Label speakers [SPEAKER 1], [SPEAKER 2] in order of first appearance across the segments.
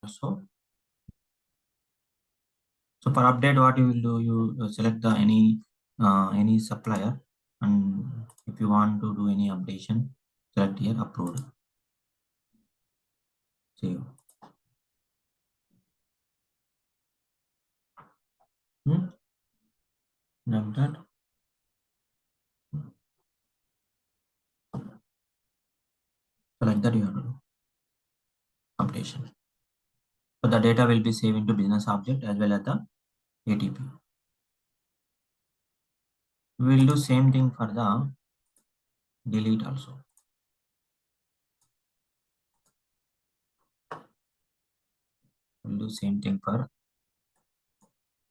[SPEAKER 1] also. So for update, what you will do, you select the any supplier, and if you want to do any updation, select here upload. Save. Like that. So like that you have to do updation. So the data will be saved into business object as well as the ATP. We will do same thing for the delete also. We'll do same thing for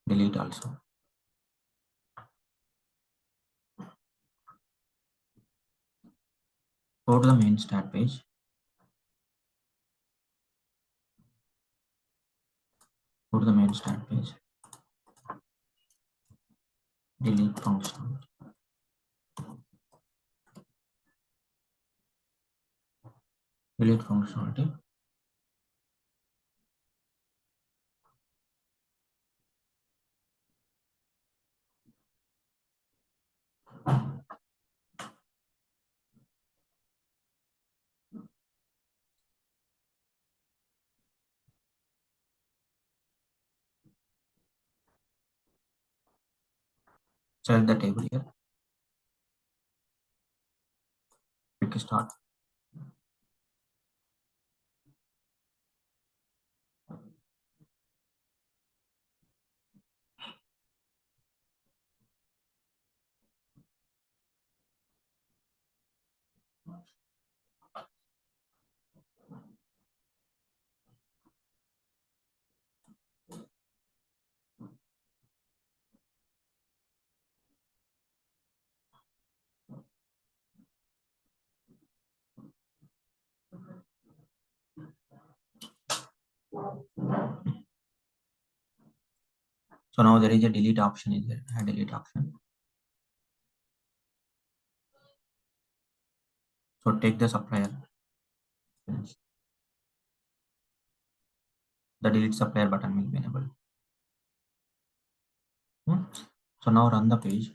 [SPEAKER 1] delete also. Go to the main start page. Go to the main start page. Delete function. Delete functionality. Select the table here. Click start. So now there is a delete option in there. Add delete option. So take the supplier. Finish. The delete supplier button will be enabled. So now run the page.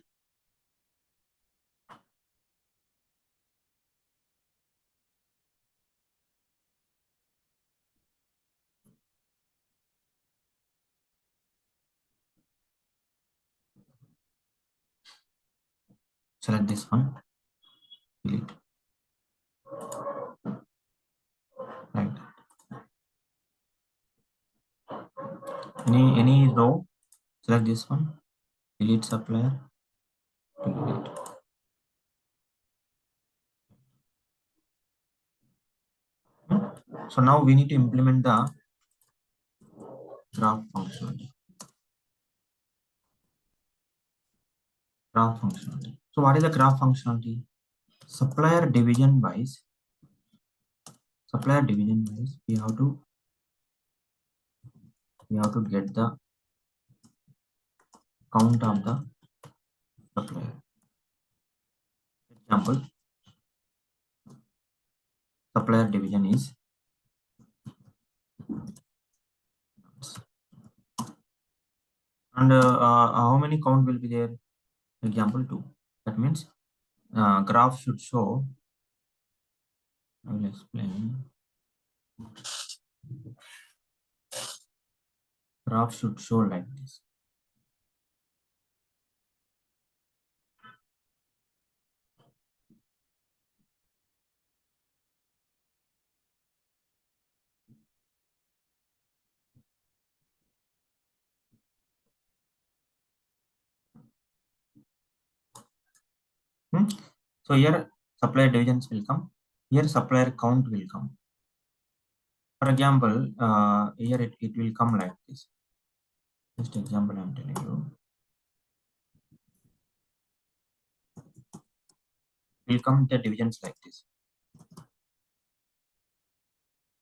[SPEAKER 1] Select this one. Delete. Like that. Any row, select this one. Delete supplier. Delete. So now we need to implement the graph functionality. Graph functionality. So what is the graph functionality? Supplier division wise, we have to get the count of the supplier. Example, supplier division is and how many count will be there? Example 2. That means graph should show. I will explain. Graph should show like this. So here supplier divisions will come. Here supplier count will come. For example, here it will come like this. Just example I'm telling you. Will come the divisions like this.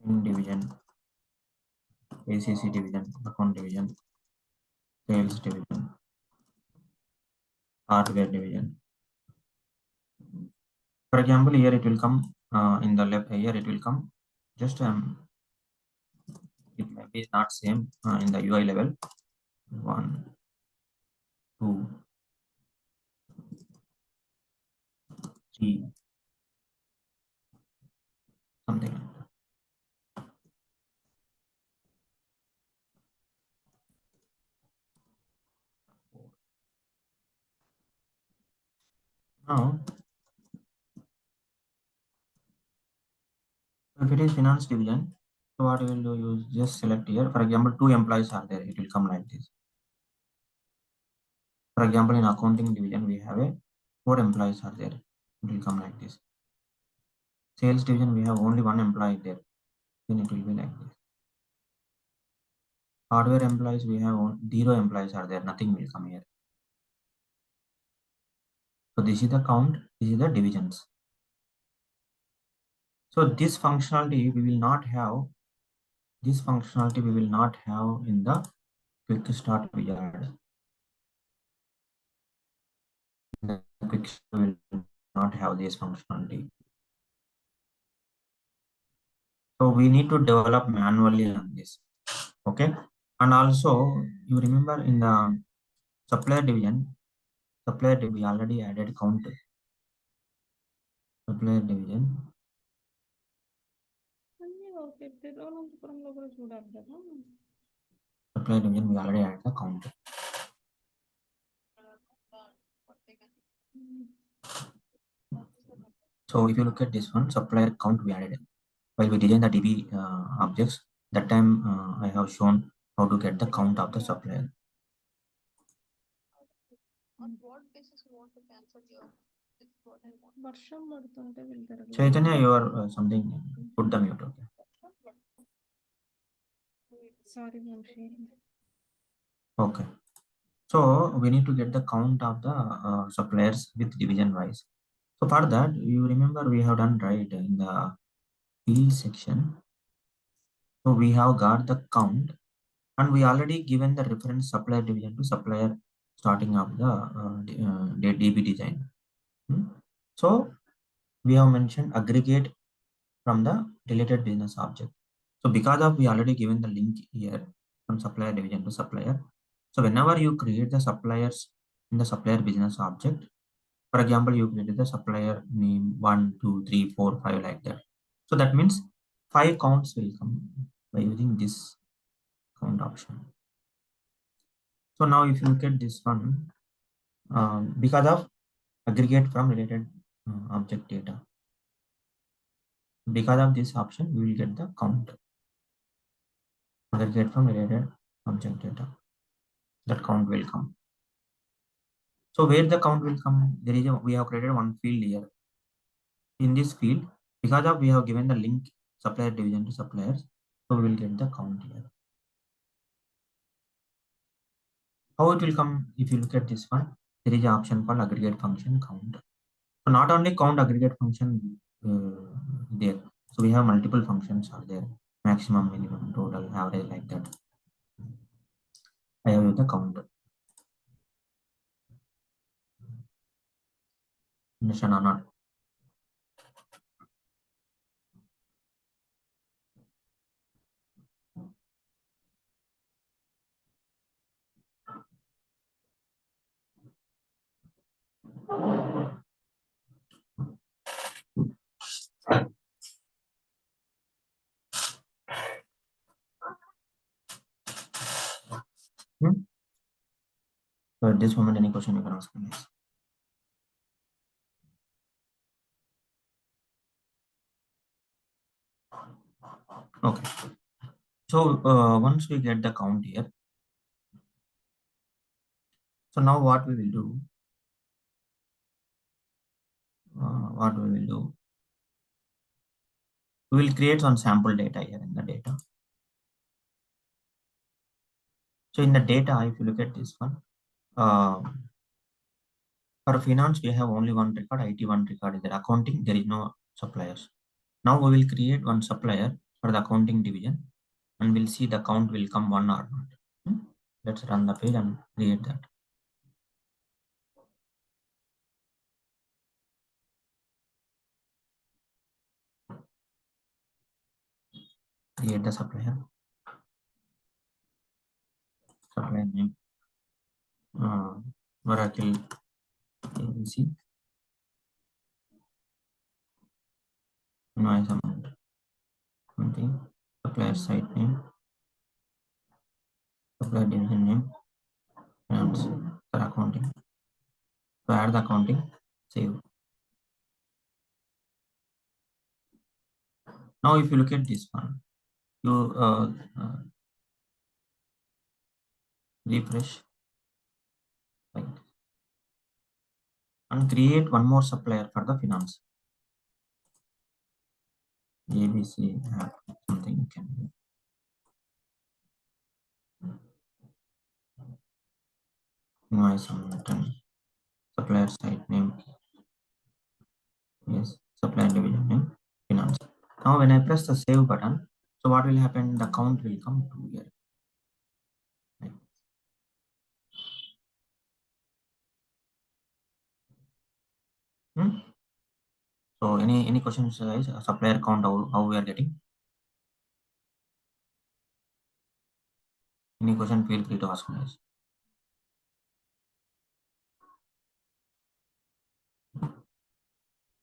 [SPEAKER 1] In division, ACC division, account division, sales division, hardware division. For example, here it will come in the left. Here it will come just It may be not same in the UI level. 1, 2, 3, something like that. Now, if it is finance division, so what you will do, you just select here. For example, 2 employees are there. It will come like this. For example, in accounting division, we have a 4 employees are there. It will come like this. Sales division, we have only 1 employee there. Then it will be like this. Hardware employees, we have 0 employees are there. Nothing will come here. So this is the count. This is the divisions. So this functionality we will not have. This functionality we will not have in the quick start wizard. The quick start will not have this functionality. So we need to develop manually on this. Okay. And also you remember in the supplier division, we already added count. Supplier division. Supplier division, we already added the count. So if you look at this one, supplier count we added. While we design the DB objects, that time I have shown how to get the count of the supplier. On what basis you want to cancel your Chaitanya, you are something, put the mute, okay.
[SPEAKER 2] Sorry, Vamshi.
[SPEAKER 1] Okay. So we need to get the count of the suppliers with division wise. So for that, you remember we have done right in the field section. So we have got the count and we already given the reference supplier division to supplier starting of the DB design. So we have mentioned aggregate from the related business object. So because of we already given the link here from supplier division to supplier. So whenever you create the suppliers in the supplier business object, for example, you created the supplier name 1, 2, 3, 4, 5 like that. So that means 5 counts will come by using this count option. So now if you look at this one, because of aggregate from related object data, because of this option, we will get the count. Aggregate from related object data. That count will come. So where the count will come, we have created one field here. In this field, because of we have given the link supplier division to suppliers, so we will get the count here. How it will come? If you look at this one, there is an option called aggregate function count. So not only count aggregate function there. So we have multiple functions are there: maximum, minimum, total, average, like that. I have used the count. Understand or not? Hmm? So at this moment, any question you can ask me. Okay. So once we get the count here, so now what we will do? What we will do? We will create some sample data here in the data. So in the data, if you look at this one, for finance, we have only one record, IT one record is there. Accounting, there is no suppliers. Now we will create one supplier for the accounting division and we'll see the count will come 1 or not. Let's run the page and create that. Create the supplier. supplier name, Oracle ABC, invoice amount, something, supplier site name, supplier division name, and for accounting. To add the accounting, save. Now, if you look at this one, you refresh, right, and create one more supplier for the finance. ABC app, something you can do. Invoice amount and supplier site name, yes, supplier division name, finance. Now, when I press the save button, so what will happen? The count will come to here. Right. So, any questions, guys? Supplier count, how we are getting? Any question? Feel free to ask, guys.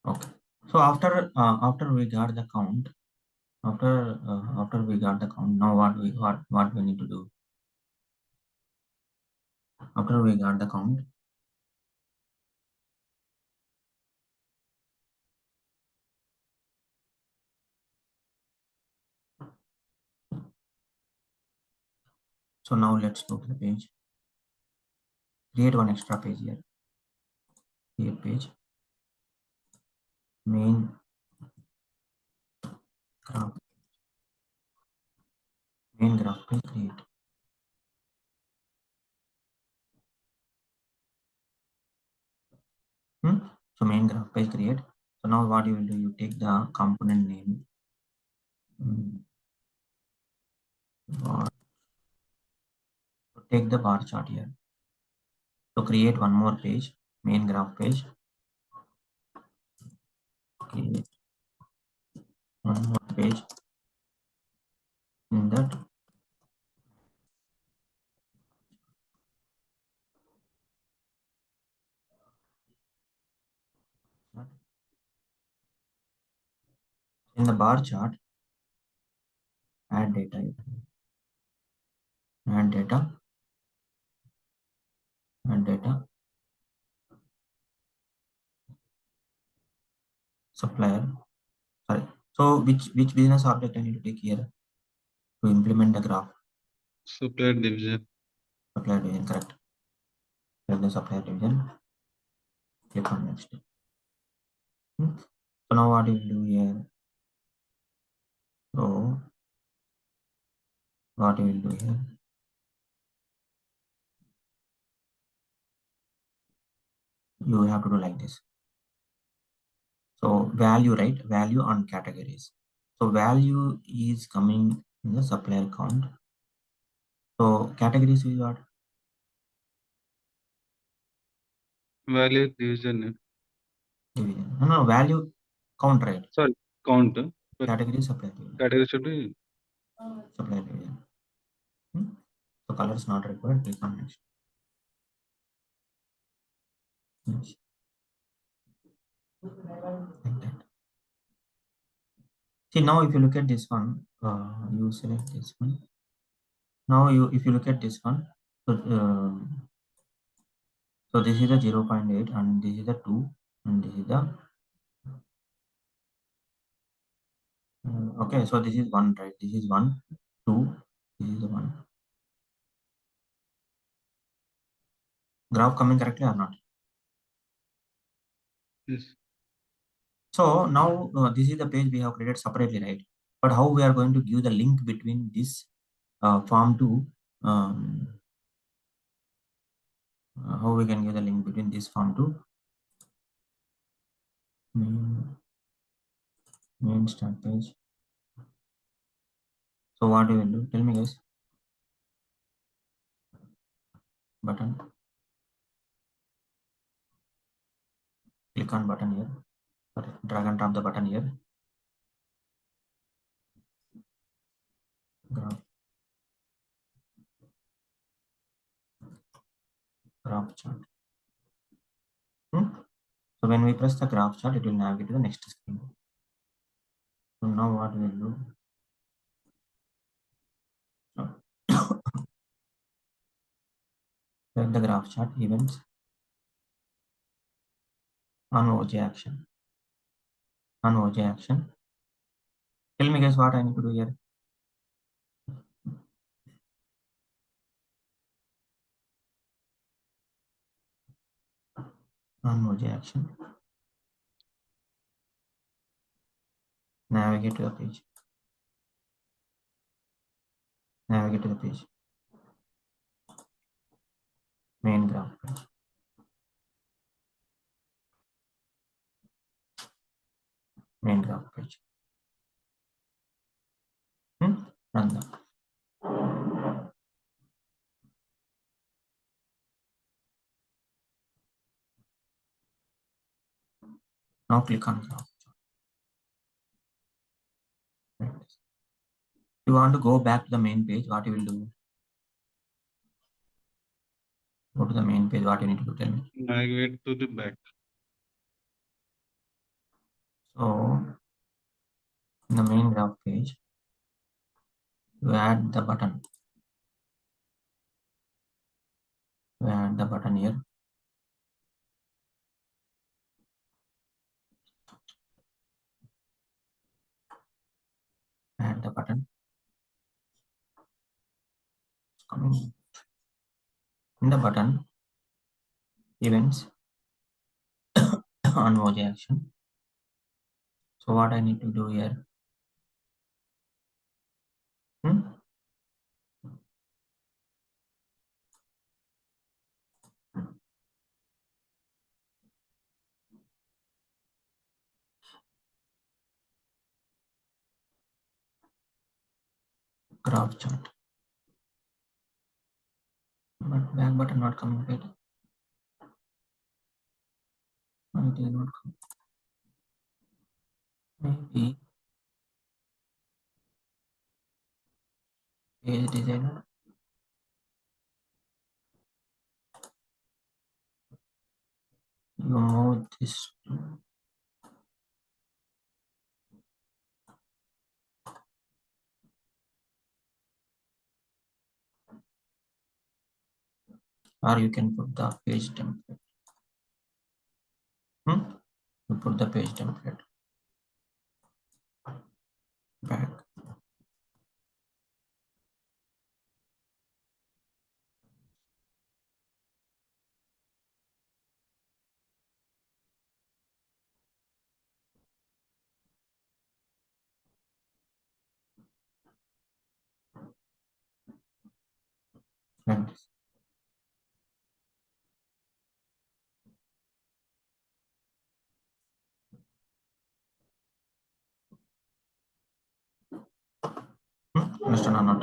[SPEAKER 1] Okay. So after we got the count, after we got the count, now what we need to do? After we got the count, so now let's go to the page. Create one extra page here. Create page. Main graph. Main graph page create. So main graph page create. So now what you will do? You take the component name. Bar. Take the bar chart here. So create one more page. Main graph page. Create one more page. In that, in the bar chart, add data. Add data. Add data. Supplier. Sorry. So which business object I need to take here to implement the graph?
[SPEAKER 3] Supplier division.
[SPEAKER 1] Supplier division, correct. Then the supplier division. Click on next. So now what you will do here? So what you will do here? You have to do like this. So value, right? Value on categories. So value is coming in the supplier count. So categories is what?
[SPEAKER 3] Value division.
[SPEAKER 1] Division. No, value count, right?
[SPEAKER 3] Sorry, count. But
[SPEAKER 1] Category supplier division.
[SPEAKER 3] category should be
[SPEAKER 1] Supplier division. So color is not required. Click on next. Next. Like that. See, now if you look at this one, you select this one. Now if you look at this one, so this is the 0.8 and this is the 2 and this is the okay, so this is 1, right? This is 1, 2, this is the 1. Graph coming correctly or not?
[SPEAKER 3] yes.
[SPEAKER 1] So now this is the page we have created separately, right? But how we are going to give the link between this form to how we can give the link between this form to main start page. So what we will do? Tell me, guys. Button. Click on button here. Sorry, drag and drop the button here. Graph. graph chart. So when we press the graph chart, it will navigate to the next screen. So now what we will do? So select the graph chart events on OJ action. On OJ action. Tell me guys what I need to do here. On OJ action. Navigate to the page. Navigate to the page. Main graph page. Main graph page. Run that. Now click on graph. Right. You want to go back to the main page, what you will do? Go to the main page, what you need to do, tell me.
[SPEAKER 3] Navigate to the back.
[SPEAKER 1] So in the main graph page, you add the button. You add the button here. Add the button. It's coming. In the button, events on OJ action. So what I need to do here? Graph chart. But back button not coming right. It is not coming. Maybe page designer. You move this to or you can put the page template. You put the page template back. Like this. Understand or not?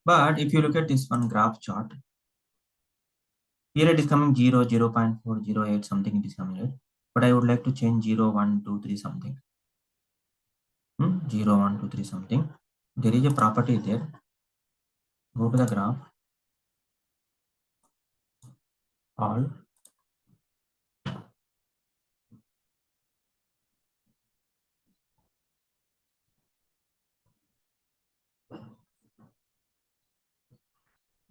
[SPEAKER 1] But if you look at this one graph chart, here it is coming 0, 0 0.4, 0.8 something it is coming, right? But I would like to change 0, 1, 2, 3 something. 0, 1, 2, 3 something. There is a property there. Go to the graph. All.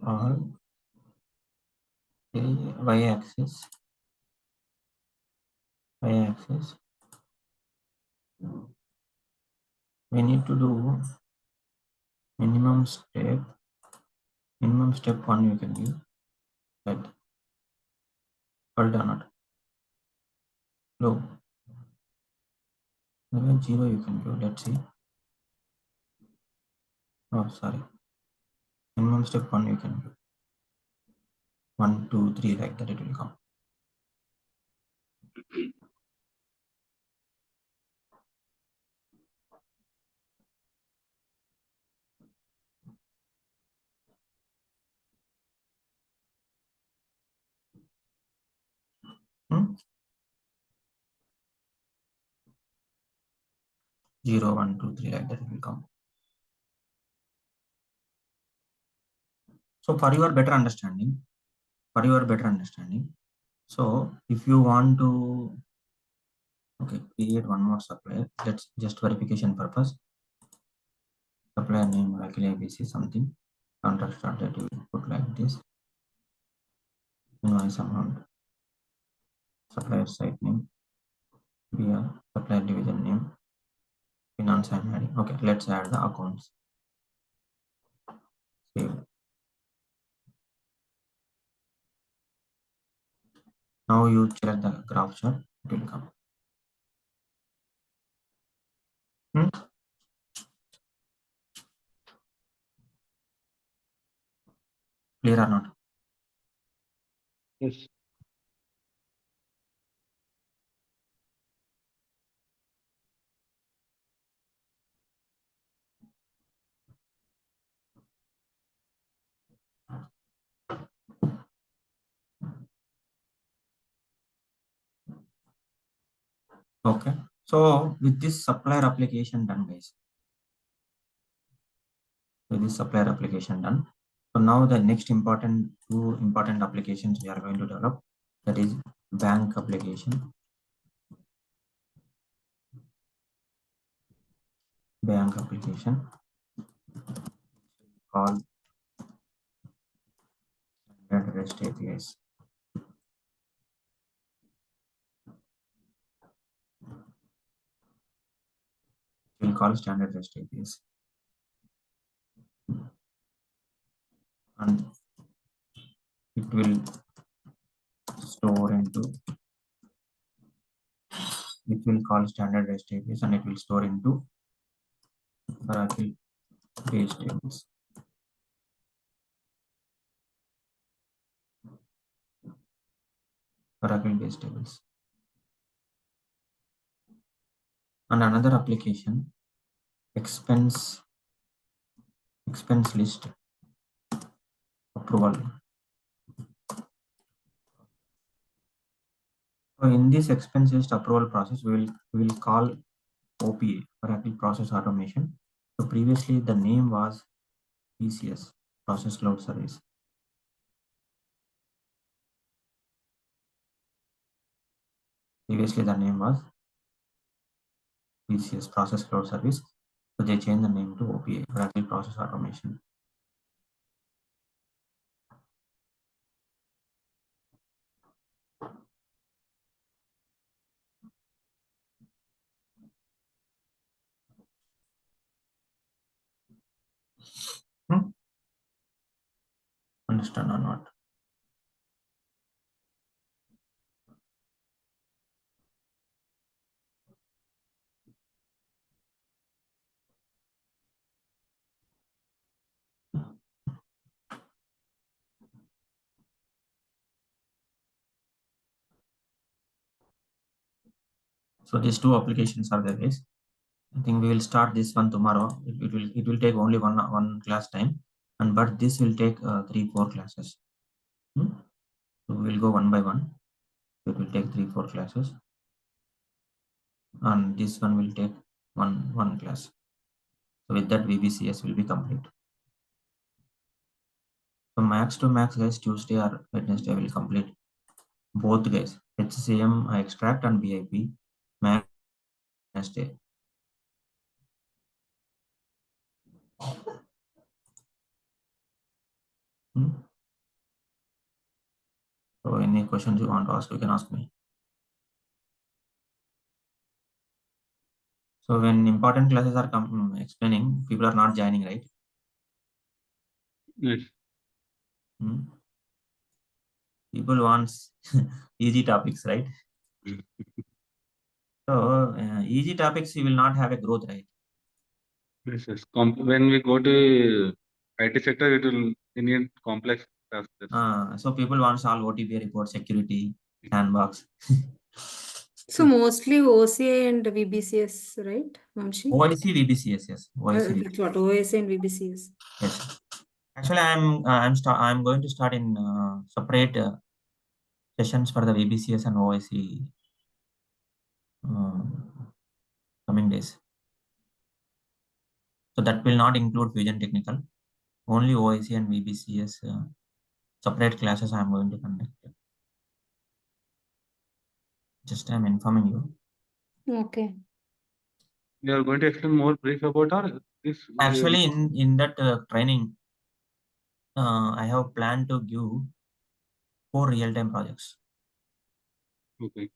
[SPEAKER 1] All. There is a y-axis. Y-axis. We need to do minimum step. Minimum step 1 you can give. Right. Hold on not. Low. Even 0 you can do. Let's see. Oh, sorry. Minimum step 1 you can do. 1, 2, 3 like that it will come. 0, 1, 2, 3, like that it will come. So for your better understanding, so if you want to create one more supplier, let's just verification purpose. Supplier name likely ABC something. Contract start date you will put like this. Invoice amount. Supplier site name. Via supplier division name. Finance and adding. Okay, let's add the accounts. Save. Now you check the graph chart. It will come. Clear or not?
[SPEAKER 3] Yes.
[SPEAKER 1] Okay. So with this supplier application done, guys. With this supplier application done. So now the next two important applications we are going to develop, that is bank application. Bank application called standard REST APIs. We'll call standard REST APIs. And it will store into, it will call standard REST APIs and it will store into Oracle base tables. Oracle base tables. And another application, expense list approval. So in this expense list approval process, we will call OPA, Oracle Process Automation. So previously the name was VBCS, Process Load Service. Previously the name was VBCS, Process Load Service. So they changed the name to OPA, Oracle Process Automation. Understand or not? So these two applications are there, guys. I think we will start this one tomorrow. It will take only one class time, but this will take 3-4 classes. So we will go one by one. It will take 3-4 classes, and this one will take one class. So with that, VBCS will be complete. So max to max, guys, Tuesday or Wednesday will complete both, guys. HCM extract and BIP max Wednesday. So any questions you want to ask, you can ask me. So when important classes are explaining, people are not joining, right?
[SPEAKER 3] Yes.
[SPEAKER 1] People want easy topics, right? So easy topics, you will not have a growth, right?
[SPEAKER 3] Yes, yes. When we go to IT sector, it will need complex tasks.
[SPEAKER 1] So people want to solve OTP report, security, sandbox.
[SPEAKER 2] So mostly OCA and VBCS, right, Vamshi?
[SPEAKER 1] OIC, VBCS, yes. OIC,
[SPEAKER 2] That's what OSA and VBCS.
[SPEAKER 1] yes. Actually, I'm going to start in separate sessions for the VBCS and OIC coming days. So that will not include Fusion Technical. Only OIC and VBCS separate classes I am going to conduct. Just I am informing you.
[SPEAKER 2] Okay.
[SPEAKER 3] You are going to explain more brief about this?
[SPEAKER 1] Actually, in that training, I have planned to give 4 real-time projects.
[SPEAKER 3] Okay.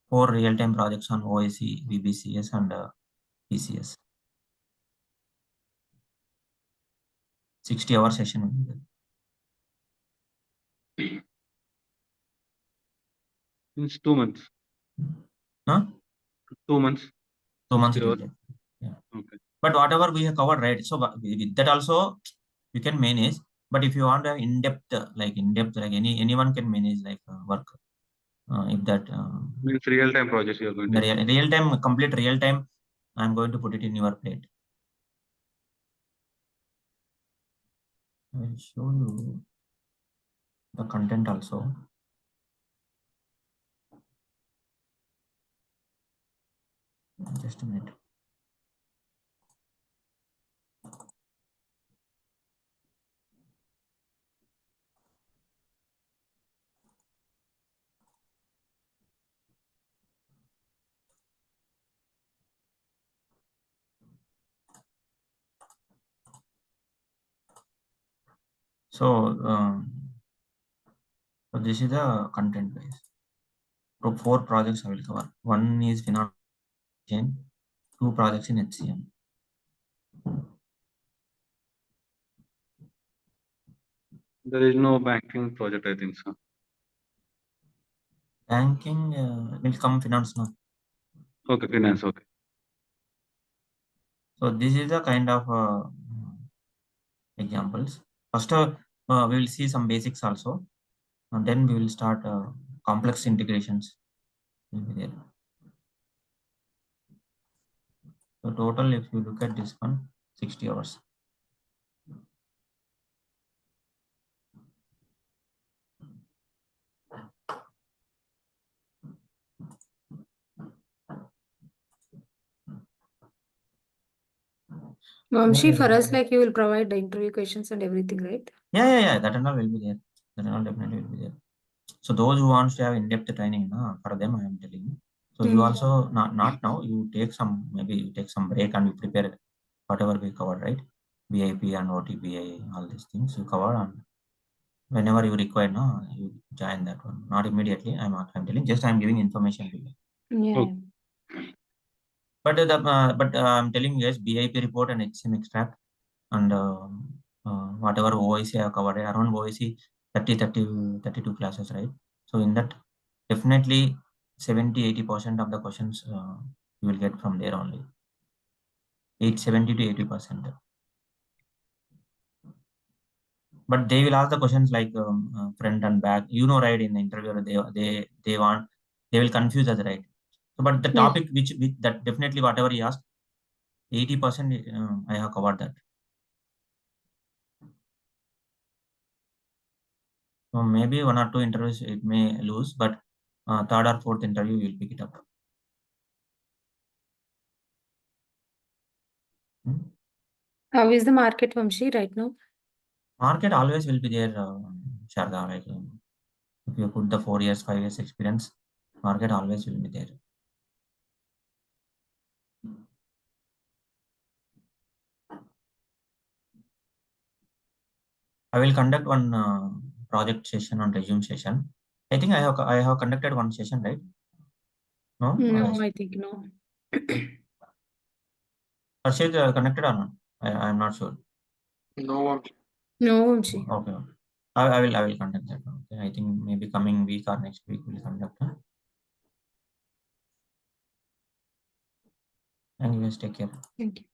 [SPEAKER 1] 4 real-time projects on OIC, VBCS, and PCS. 60-hour session will be there.
[SPEAKER 3] Means 2 months.
[SPEAKER 1] Huh?
[SPEAKER 3] 2 months.
[SPEAKER 1] 2 months.
[SPEAKER 3] Yeah. Okay.
[SPEAKER 1] But whatever we have covered, right? So with that also you can manage. But if you want to have in-depth, like anyone can manage like work. If that
[SPEAKER 3] means real-time projects you are going to.
[SPEAKER 1] Real-time, complete real-time, I'm going to put it in your plate. I will show you the content also. Just a minute. So, so this is the content base. So 4 projects I will cover. One is finance chain, 2 projects in HCM.
[SPEAKER 3] There is no banking project, I think so.
[SPEAKER 1] Banking will come finance now.
[SPEAKER 3] Okay, finance. Okay.
[SPEAKER 1] So this is the kind of examples. First, we will see some basics also, and then we will start complex integrations. Will be there. So total, if you look at this one, 60 hours.
[SPEAKER 2] Vamshi, for us, like you will provide the interview questions and everything, right?
[SPEAKER 1] Yeah. That and all will be there. That and all definitely will be there. So those who wants to have in-depth training, for them I am telling you. So you also not now. You take some, maybe you take some break and you prepare whatever we covered, right? VIP and OTBA, all these things you cover, and whenever you require, no, you join that one. Not immediately. I'm telling. Just I'm giving information to you.
[SPEAKER 2] Yeah.
[SPEAKER 3] Okay.
[SPEAKER 1] But I'm telling you guys, BIP report and HCM extract and whatever OIC I have covered, around OIC 32 classes, right? So in that, definitely 70-80% of the questions you will get from there only. 70 to 80%. But they will ask the questions like front and back. You know, right? In the interview, they will confuse us, right? So, but the topic which that definitely whatever he asked, 80% I have covered that. So maybe 1 or 2 interviews it may lose, but 3rd or 4th interview you will pick it up.
[SPEAKER 2] How is the market, Vamshi, right now?
[SPEAKER 1] Market always will be there, Sharda. Like, if you put the 4 years, 5 years experience, market always will be there. I will conduct one project session on resume session. I think I have conducted one session, right? No?
[SPEAKER 2] No, I think no.
[SPEAKER 1] Harshit connected or not? I am not sure.
[SPEAKER 2] No, Vamshi.
[SPEAKER 1] Okay. I will conduct that. Okay. I think maybe coming week or next week we'll conduct. Anyways, take care.
[SPEAKER 2] Thank you.